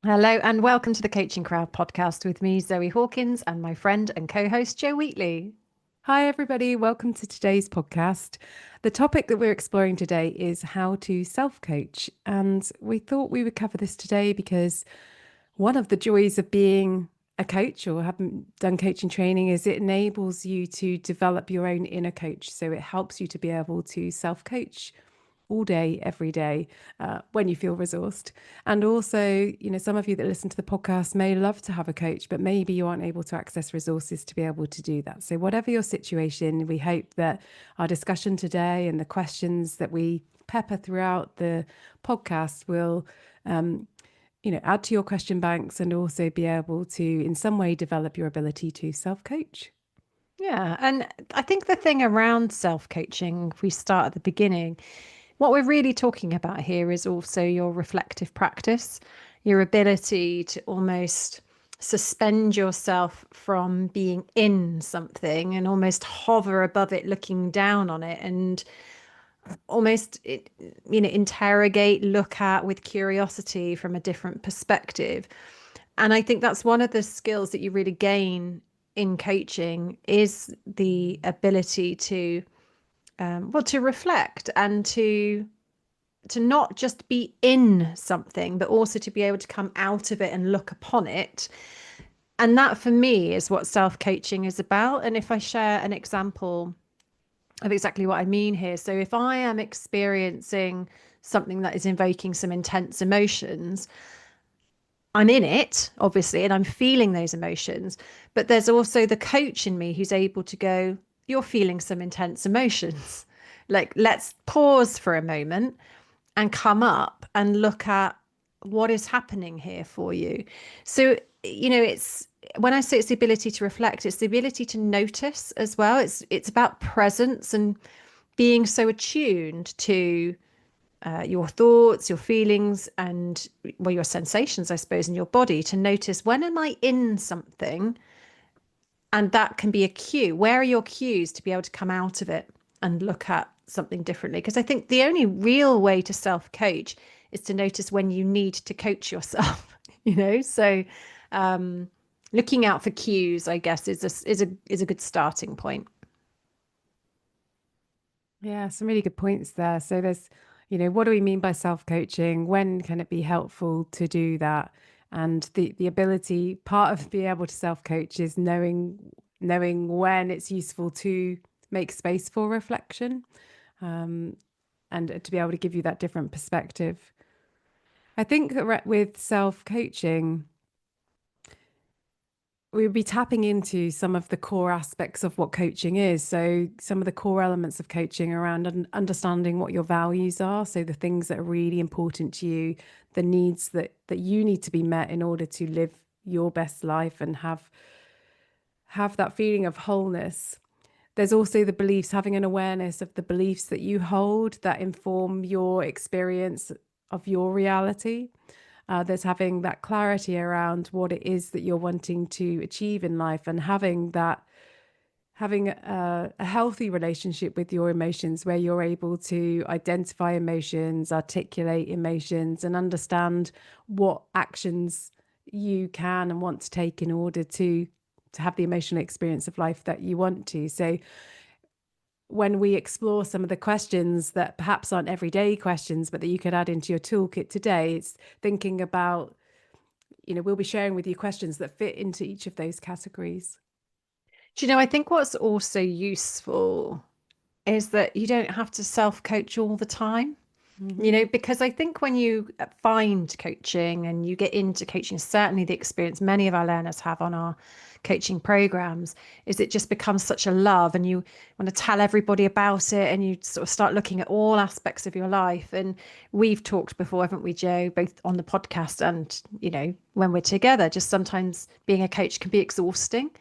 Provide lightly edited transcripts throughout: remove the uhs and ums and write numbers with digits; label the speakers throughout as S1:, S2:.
S1: Hello and welcome to the Coaching Crowd podcast with me, Zoe Hawkins, and my friend and co-host Jo Wheatley.
S2: Hi, everybody. Welcome to today's podcast. The topic that we're exploring today is how to self-coach. And we thought we would cover this today because one of the joys of being a coach or having done coaching training is it enables you to develop your own inner coach. So it helps you to be able to self-coach all day, every day, when you feel resourced. And also, some of you that listen to the podcast may love to have a coach, but maybe you aren't able to access resources to be able to do that. So, whatever your situation, we hope that our discussion today and the questions that we pepper throughout the podcast will add to your question banks and also be able to in some way develop your ability to self-coach.
S1: Yeah, and I think the thing around self-coaching, if we start at the beginning, what we're really talking about here is also your reflective practice, your ability to almost suspend yourself from being in something and almost hover above it, looking down on it, and almost interrogate, look at with curiosity from a different perspective. And I think that's one of the skills that you really gain in coaching is the ability to to reflect and to not just be in something, but also to be able to come out of it and look upon it. And that for me is what self-coaching is about. And if I share an example of exactly what I mean here. So if I am experiencing something that is invoking some intense emotions, I'm in it, obviously, and I'm feeling those emotions. But there's also the coach in me who's able to go, you're feeling some intense emotions. Like, let's pause for a moment and come up and look at what is happening here for you. So, it's when I say it's the ability to reflect, it's the ability to notice as well. It's about presence and being so attuned to your thoughts, your feelings, and well, your sensations, I suppose, in your body to notice when am I in something, and that can be a cue. Where are your cues to be able to come out of it and look at something differently? Because I think the only real way to self-coach is to notice when you need to coach yourself. So looking out for cues, I guess, is a good starting point.
S2: Yeah, some really good points there. So there's, what do we mean by self-coaching? When can it be helpful to do that? And the ability, part of being able to self-coach is knowing when it's useful to make space for reflection, and to be able to give you that different perspective. I think that with self-coaching, we'll be tapping into some of the core aspects of what coaching is. So some of the core elements of coaching around understanding what your values are. So the things that are really important to you, the needs that you need to be met in order to live your best life and have that feeling of wholeness. There's also the beliefs, having an awareness of the beliefs that you hold that inform your experience of your reality. There's having that clarity around what it is that you're wanting to achieve in life and having a healthy relationship with your emotions where you're able to identify emotions, articulate emotions, and understand what actions you can and want to take in order to have the emotional experience of life that you want to. So when we explore some of the questions that perhaps aren't everyday questions, but that you could add into your toolkit today, it's thinking about, we'll be sharing with you questions that fit into each of those categories.
S1: Do you know, I think what's also useful is that you don't have to self-coach all the time.
S2: Mm-hmm.
S1: Because I think when you find coaching and you get into coaching, certainly the experience many of our learners have on our coaching programs is it just becomes such a love and you want to tell everybody about it and you sort of start looking at all aspects of your life. And we've talked before, haven't we, Jo, both on the podcast and, when we're together, just sometimes being a coach can be exhausting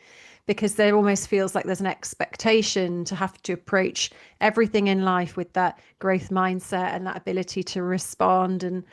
S1: because there almost feels like there's an expectation to have to approach everything in life with that growth mindset and that ability to respond. And,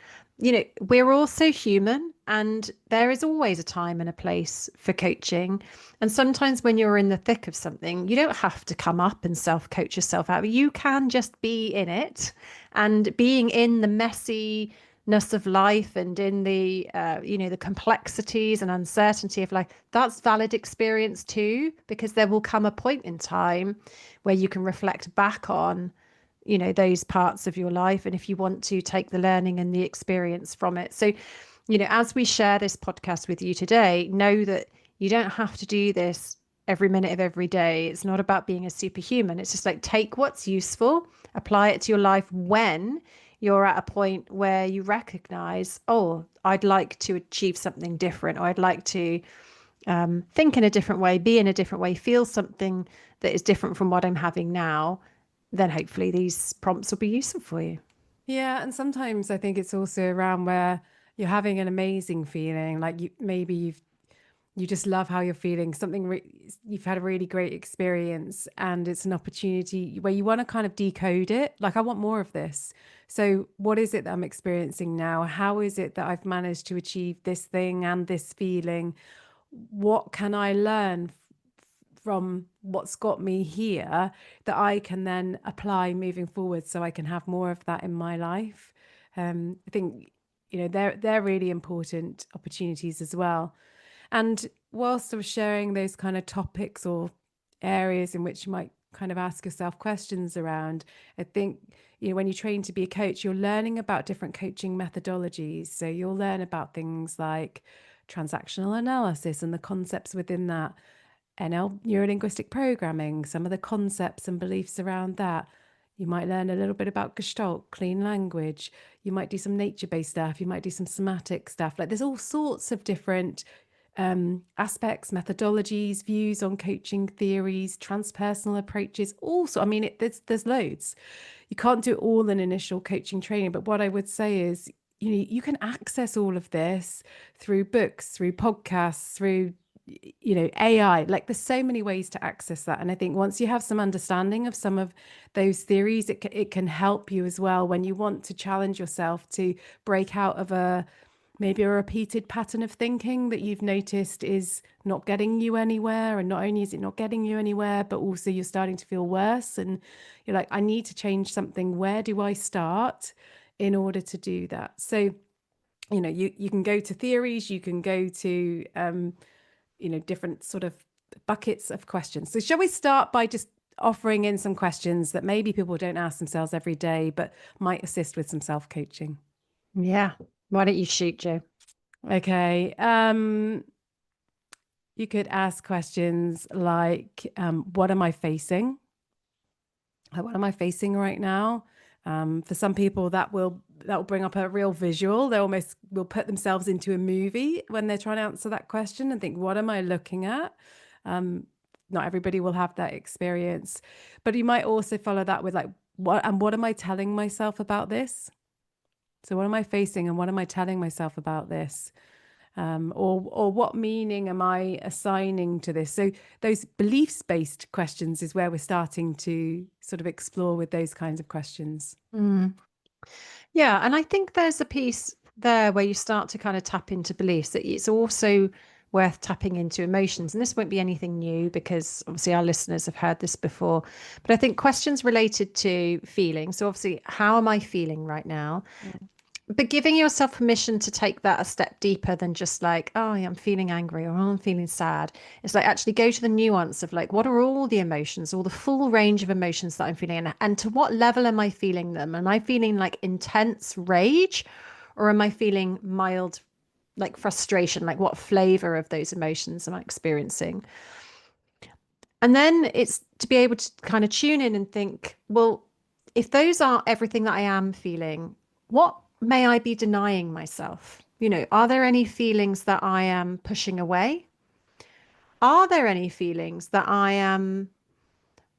S1: we're also human and there is always a time and a place for coaching. And sometimes when you're in the thick of something, you don't have to come up and self-coach yourself out. You can just be in it, and being in the messy, of life and in the the complexities and uncertainty of life, that's valid experience too, because there will come a point in time where you can reflect back on those parts of your life, and if you want to take the learning and the experience from it. So as we share this podcast with you today, know that you don't have to do this every minute of every day. It's not about being a superhuman. It's just like, take what's useful, apply it to your life when you're at a point where you recognize, oh, I'd like to achieve something different, or I'd like to think in a different way, be in a different way, feel something that is different from what I'm having now. Then hopefully these prompts will be useful for you.
S2: Yeah, and sometimes I think it's also around where you're having an amazing feeling, like you just love how you're feeling, you've had a really great experience, and it's an opportunity where you want to kind of decode it. Like, I want more of this. So, what is it that I'm experiencing now? How is it that I've managed to achieve this thing and this feeling? What can I learn from what's got me here that I can then apply moving forward so I can have more of that in my life? I think, they're really important opportunities as well. And whilst I was sharing those kind of topics or areas in which you might kind of ask yourself questions around, I think, when you train to be a coach, you're learning about different coaching methodologies. So you'll learn about things like transactional analysis and the concepts within that, NL, neuro-linguistic programming, some of the concepts and beliefs around that. You might learn a little bit about Gestalt, clean language. You might do some nature-based stuff. You might do some somatic stuff. Like, there's all sorts of different aspects, methodologies, views on coaching theories, transpersonal approaches. Also, I mean, there's loads. You can't do it all in initial coaching training, but what I would say is, you can access all of this through books, through podcasts, through AI. Like, there's so many ways to access that, and I think once you have some understanding of some of those theories, it can help you as well when you want to challenge yourself to break out of maybe a repeated pattern of thinking that you've noticed is not getting you anywhere. And not only is it not getting you anywhere, but also you're starting to feel worse. And you're like, I need to change something. Where do I start in order to do that? So, you can go to theories, you can go to, different sort of buckets of questions. So shall we start by just offering in some questions that maybe people don't ask themselves every day, but might assist with some self-coaching?
S1: Yeah. Why don't you shoot, Joe?
S2: Okay. You could ask questions like, what am I facing? What am I facing right now? For some people, that will bring up a real visual. They almost will put themselves into a movie when they're trying to answer that question and think, what am I looking at? Not everybody will have that experience, but you might also follow that with like, what am I telling myself about this? So what am I facing and what am I telling myself about this? Or what meaning am I assigning to this? So those beliefs-based questions is where we're starting to sort of explore with those kinds of questions.
S1: Mm. Yeah, and I think there's a piece there where you start to kind of tap into beliefs, that it's also worth tapping into emotions. And this won't be anything new because obviously our listeners have heard this before. But I think questions related to feeling. So obviously, how am I feeling right now?
S2: Mm.
S1: But giving yourself permission to take that a step deeper than just like, oh, yeah, I'm feeling angry, or oh, I'm feeling sad. It's like, actually go to the nuance of like, what are all the emotions, all the full range of emotions that I'm feeling, and to what level am I feeling them? Am I feeling like intense rage, or am I feeling mild, like frustration? Like, what flavor of those emotions am I experiencing? And then it's to be able to kind of tune in and think, well, if those are everything that I am feeling, what may I be denying myself? Are there any feelings that I am pushing away? Are there any feelings that I am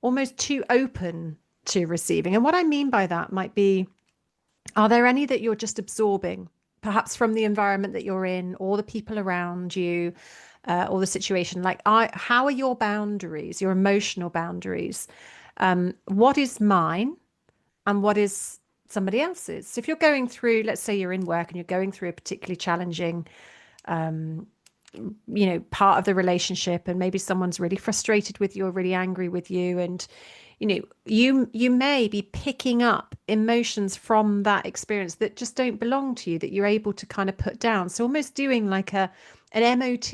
S1: almost too open to receiving? And what I mean by that might be, are there any that you're just absorbing, perhaps from the environment that you're in, or the people around you, or the situation? Like, how are your boundaries, your emotional boundaries? What is mine and what is somebody else's? So if you're going through, let's say you're in work and you're going through a particularly challenging part of the relationship, and maybe someone's really frustrated with you or really angry with you, and you may be picking up emotions from that experience that just don't belong to you, that you're able to kind of put down. So almost doing like an MOT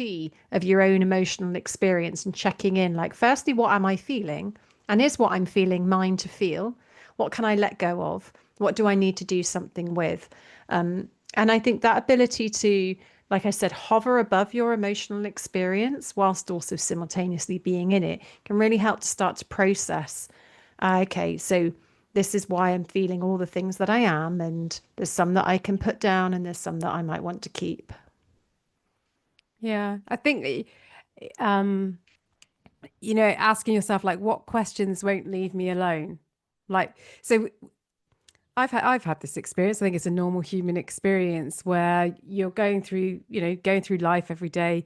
S1: of your own emotional experience and checking in, like, firstly, what am I feeling, and is what I'm feeling mine to feel? What can I let go of? What do I need to do something with? And I think that ability to, like I said, hover above your emotional experience whilst also simultaneously being in it can really help to start to process. Okay, so this is why I'm feeling all the things that I am, and there's some that I can put down, and there's some that I might want to keep.
S2: Yeah, I think um, asking yourself like what questions won't leave me alone. Like, so I've had this experience. I think it's a normal human experience where you're going through life every day,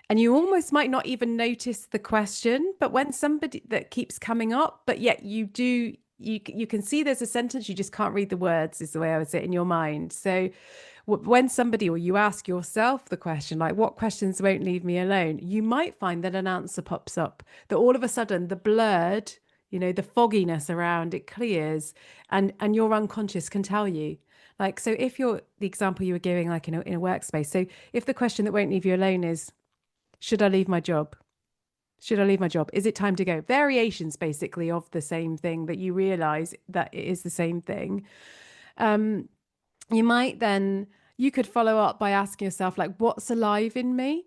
S2: and you almost might not even notice the question, but when somebody that keeps coming up, but yet you can see there's a sentence, you just can't read the words, is the way I would say it in your mind. So when somebody, or you ask yourself the question, like, what questions won't leave me alone? You might find that an answer pops up, that all of a sudden the blurred, the fogginess around it clears, and your unconscious can tell you. Like, so if you're the example you were giving, like in a workspace. So if the question that won't leave you alone is, should I leave my job? Should I leave my job? Is it time to go? Variations basically of the same thing, but you realize that it is the same thing. Um, you might then, you could follow up by asking yourself, like, what's alive in me?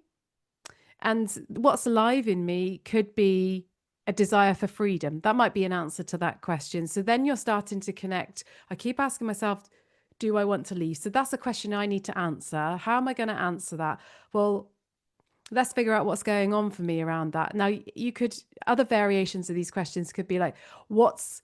S2: And what's alive in me could be a desire for freedom. That might be an answer to that question. So then you're starting to connect. I keep asking myself, do I want to leave? So that's a question I need to answer. How am I going to answer that? Well, let's figure out what's going on for me around that. Now, you could, other variations of these questions could be like, what's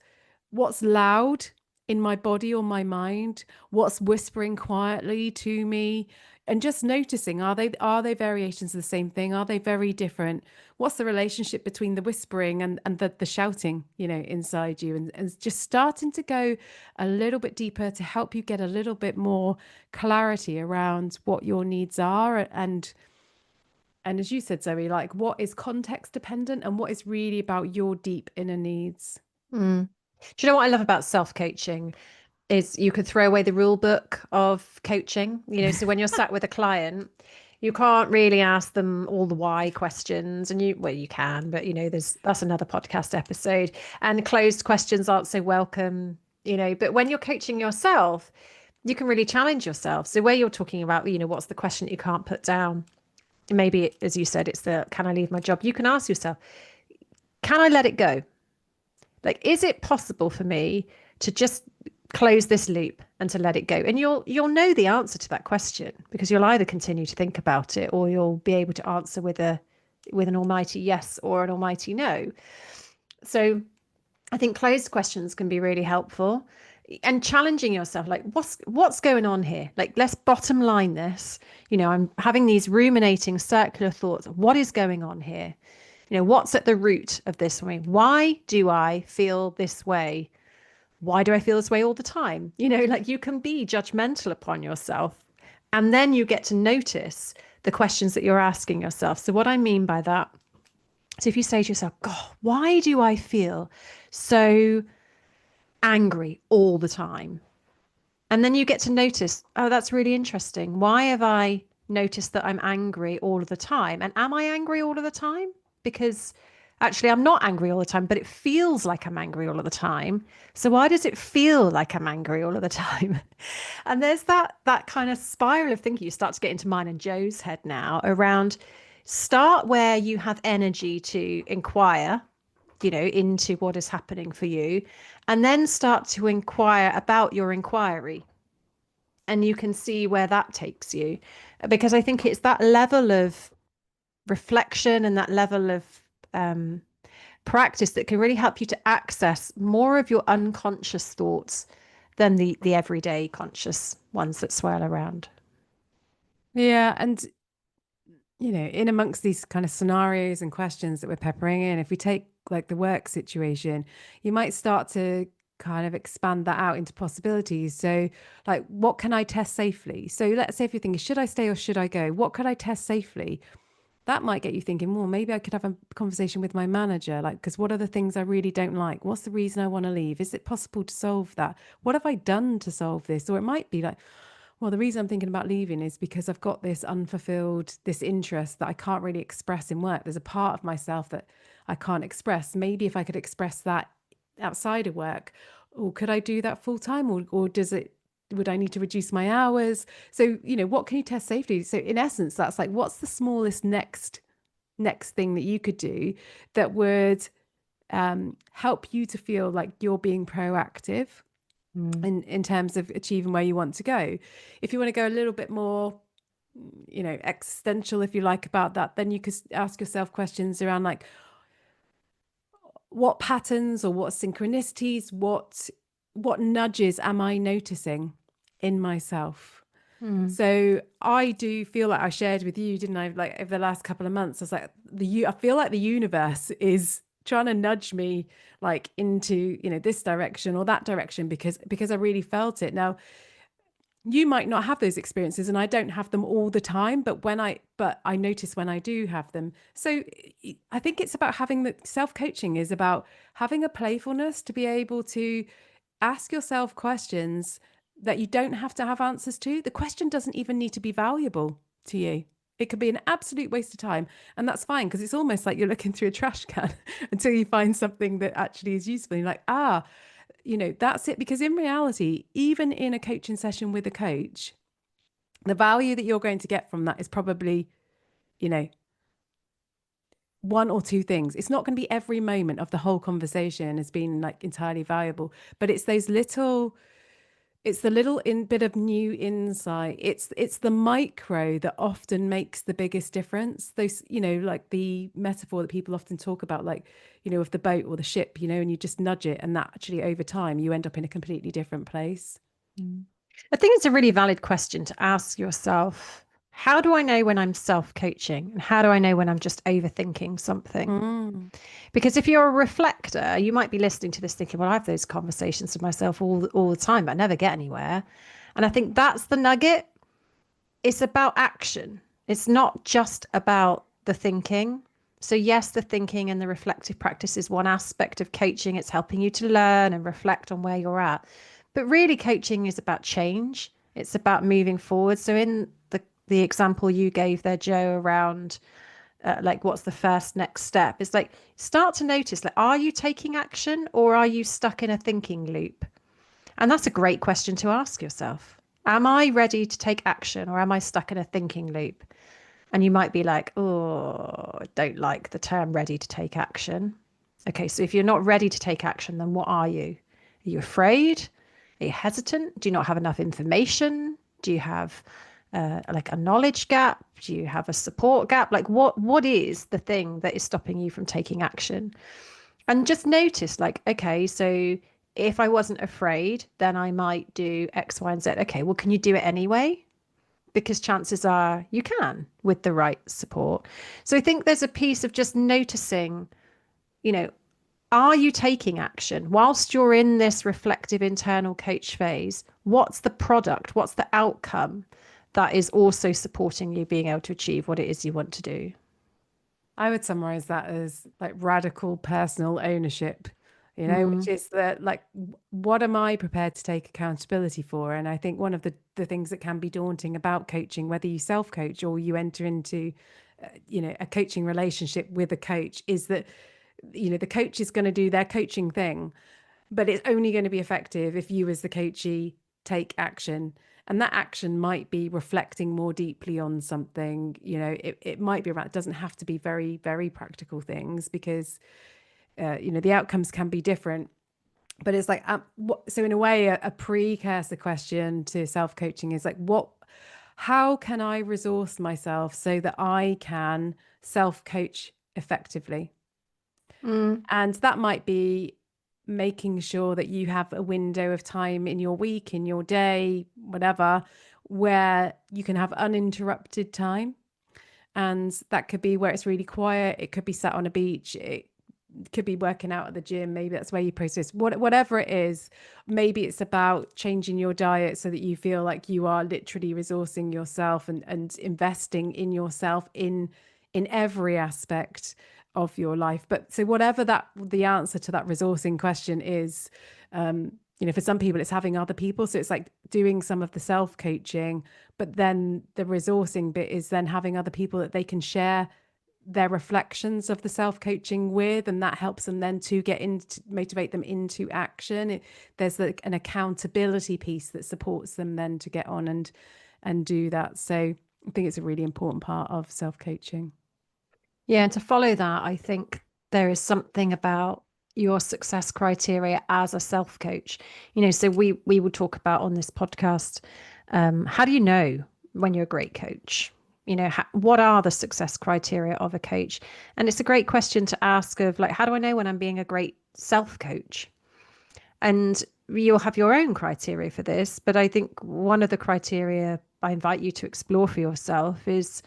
S2: loud in my body or my mind? What's whispering quietly to me? And just noticing, are they variations of the same thing? Are they very different? What's the relationship between the whispering and the shouting, inside you? And just starting to go a little bit deeper to help you get a little bit more clarity around what your needs are, and as you said, Zoe, like, what is context dependent and what is really about your deep inner needs.
S1: Mm. Do you know what I love about self-coaching is you could throw away the rule book of coaching, so when you're sat with a client, you can't really ask them all the why questions, and you can, but that's another podcast episode, and closed questions aren't so welcome, but when you're coaching yourself, you can really challenge yourself. So where you're talking about, what's the question that you can't put down? Maybe, as you said, it's the, can I leave my job? You can ask yourself, can I let it go? Like, is it possible for me to just close this loop and to let it go? And you'll know the answer to that question, because you'll either continue to think about it, or you'll be able to answer with an almighty yes or an almighty no. So I think closed questions can be really helpful, and challenging yourself, like, what's going on here? Like, let's bottom line this. I'm having these ruminating circular thoughts. What is going on here? What's at the root of this for me? Why do I feel this way? Why do I feel this way all the time? Like, you can be judgmental upon yourself, and then you get to notice the questions that you're asking yourself. So what I mean by that, so if you say to yourself, God, why do I feel so angry all the time? And then you get to notice, oh, that's really interesting. Why have I noticed that I'm angry all of the time? And am I angry all of the time? Because actually, I'm not angry all the time, but it feels like I'm angry all of the time. So why does it feel like I'm angry all of the time? And there's that kind of spiral of thinking. You start to get into mine and Joe's head now around, start where you have energy to inquire, into what is happening for you, and then start to inquire about your inquiry. And you can see where that takes you. Because I think it's that level of reflection and that level of um, practice that can really help you to access more of your unconscious thoughts than the everyday conscious ones that swirl around.
S2: Yeah. And, in amongst these kind of scenarios and questions that we're peppering in, if we take like the work situation, you might start to kind of expand that out into possibilities. So, like, what can I test safely? So, let's say if you're thinking, should I stay or should I go? What could I test safely? that might get you thinking, well, maybe I could have a conversation with my manager. Like, because what are the things I really don't like? What's the reason I want to leave? Is it possible to solve that? What have I done to solve this? Or it might be like, well, the reason I'm thinking about leaving is because I've got this unfulfilled, this interest that I can't really express in work. There's a part of myself that I can't express. Maybe if I could express that outside of work, or could I do that full time, or would I need to reduce my hours? So, what can you test safety? So in essence, that's like, what's the smallest next thing that you could do that would help you to feel like you're being proactive
S1: Mm.
S2: in terms of achieving where you want to go. If you want to go a little bit more, existential, if you like, about that, then you could ask yourself questions around like, what patterns or what synchronicities, what nudges am I noticing in myself?
S1: Mm.
S2: So I do feel like I shared with you, didn't I? Like over the last couple of months, I was like, I feel like the universe is trying to nudge me like into, this direction or that direction because I really felt it. Now, you might not have those experiences and I don't have them all the time, but I notice when I do have them. So I think it's about having the self-coaching is about having a playfulness to be able to ask yourself questions that you don't have to have answers to. The question doesn't even need to be valuable to you. It could be an absolute waste of time. And that's fine because it's almost like you're looking through a trash can until you find something that actually is useful. And you're like, that's it. Because in reality, even in a coaching session with a coach, the value that you're going to get from that is probably, you know, one or two things. It's not going to be every moment of the whole conversation has been like entirely valuable, but it's the little bit of new insight. It's the micro that often makes the biggest difference. Those, like the metaphor that people often talk about, like, of the boat or the ship, and you just nudge it, and that actually over time you end up in a completely different place.
S1: Mm. I think it's a really valid question to ask yourself. How do I know when I'm self-coaching? And how do I know when I'm just overthinking something?
S2: Mm.
S1: Because if you're a reflector, you might be listening to this thinking, well, I have those conversations with myself all the time, but I never get anywhere. And I think that's the nugget. It's about action. It's not just about the thinking. So, yes, the thinking and the reflective practice is one aspect of coaching. It's helping you to learn and reflect on where you're at. But really, coaching is about change. It's about moving forward. So, in the example you gave there, Joe, around like what's the first next step, it's like start to notice, like, are you taking action or are you stuck in a thinking loop? And that's a great question to ask yourself. Am I ready to take action or am I stuck in a thinking loop? And you might be like, oh, I don't like the term ready to take action. Okay, so if you're not ready to take action, then what are you? Are you afraid? Are you hesitant? Do you not have enough information? Do you have like a knowledge gap? Do you have a support gap? Like what is the thing that is stopping you from taking action? And just notice, like, okay, so if I wasn't afraid, then I might do X, Y, and Z. Okay, well, can you do it anyway? Because chances are you can with the right support. So I think there's a piece of just noticing, you know, are you taking action whilst you're in this reflective internal coach phase? What's the product? What's the outcome that is also supporting you being able to achieve what it is you want to do?
S2: I would summarize that as like radical personal ownership, which
S1: Mm,
S2: is that like, what am I prepared to take accountability for? And I think one of the things that can be daunting about coaching, whether you self-coach or you enter into, a coaching relationship with a coach, is that, the coach is going to do their coaching thing, but it's only going to be effective if you as the coachee take action. And that action might be reflecting more deeply on something. It might be around, it doesn't have to be very, very practical things because the outcomes can be different. But it's like, so in a way, a precursor question to self-coaching is like, how can I resource myself so that I can self-coach effectively?
S1: mm,
S2: And that might be making sure that you have a window of time in your week, in your day, whatever, where you can have uninterrupted time. And that could be where it's really quiet. It could be sat on a beach. It could be working out at the gym. Maybe that's where you process whatever it is. Maybe it's about changing your diet so that you feel like you are literally resourcing yourself and investing in yourself in every aspect of your life. But so whatever that the answer to that resourcing question is, for some people it's having other people. So it's like doing some of the self-coaching, but then the resourcing bit is then having other people that they can share their reflections of the self-coaching with, and that helps them then to get into motivate them into action. There's like an accountability piece that supports them then to get on and do that. So I think it's a really important part of self-coaching.
S1: Yeah, and to follow that, I think there is something about your success criteria as a self coach. So we would talk about on this podcast, how do you know when you're a great coach? What are the success criteria of a coach? And it's a great question to ask of like, how do I know when I'm being a great self coach? And you'll have your own criteria for this, but I think one of the criteria I invite you to explore for yourself is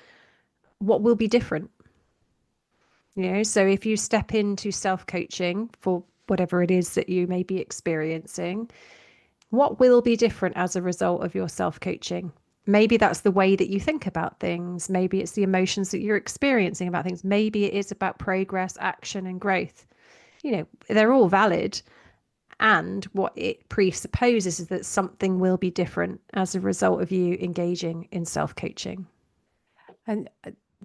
S1: what will be different. So if you step into self coaching for whatever it is that you may be experiencing, what will be different as a result of your self coaching? Maybe that's the way that you think about things. Maybe it's the emotions that you're experiencing about things. Maybe it is about progress, action, and growth. They're all valid. And what it presupposes is that something will be different as a result of you engaging in self coaching.
S2: And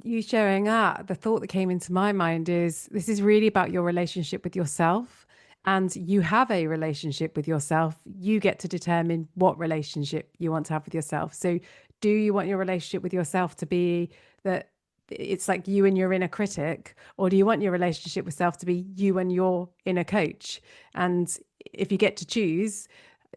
S2: you sharing that, the thought that came into my mind is this is really about your relationship with yourself. And you have a relationship with yourself. You get to determine what relationship you want to have with yourself. So, do you want your relationship with yourself to be that it's like you and your inner critic, or do you want your relationship with self to be you and your inner coach? And if you get to choose,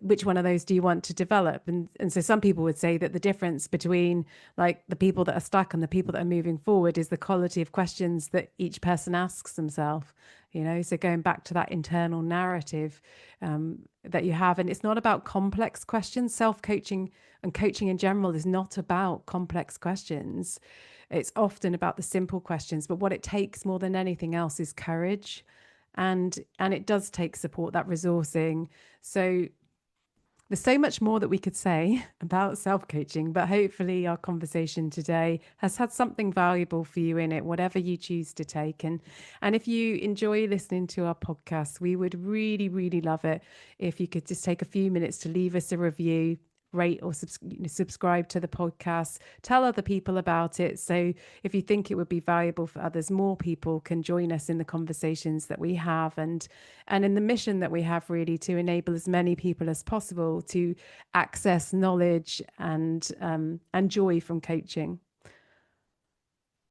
S2: which one of those do you want to develop? And so some people would say that the difference between like the people that are stuck and the people that are moving forward is the quality of questions that each person asks themselves. So going back to that internal narrative that you have. And it's not about complex questions. Self-coaching and coaching in general is not about complex questions. It's often about the simple questions. But what it takes more than anything else is courage. And it does take support, that resourcing. So there's so much more that we could say about self-coaching, but hopefully our conversation today has had something valuable for you in it, whatever you choose to take. And if you enjoy listening to our podcast, we would really, really love it if you could just take a few minutes to leave us a review, rate or subscribe to the podcast, tell other people about it. So if you think it would be valuable for others, more people can join us in the conversations that we have and in the mission that we have, really to enable as many people as possible to access knowledge and joy from coaching.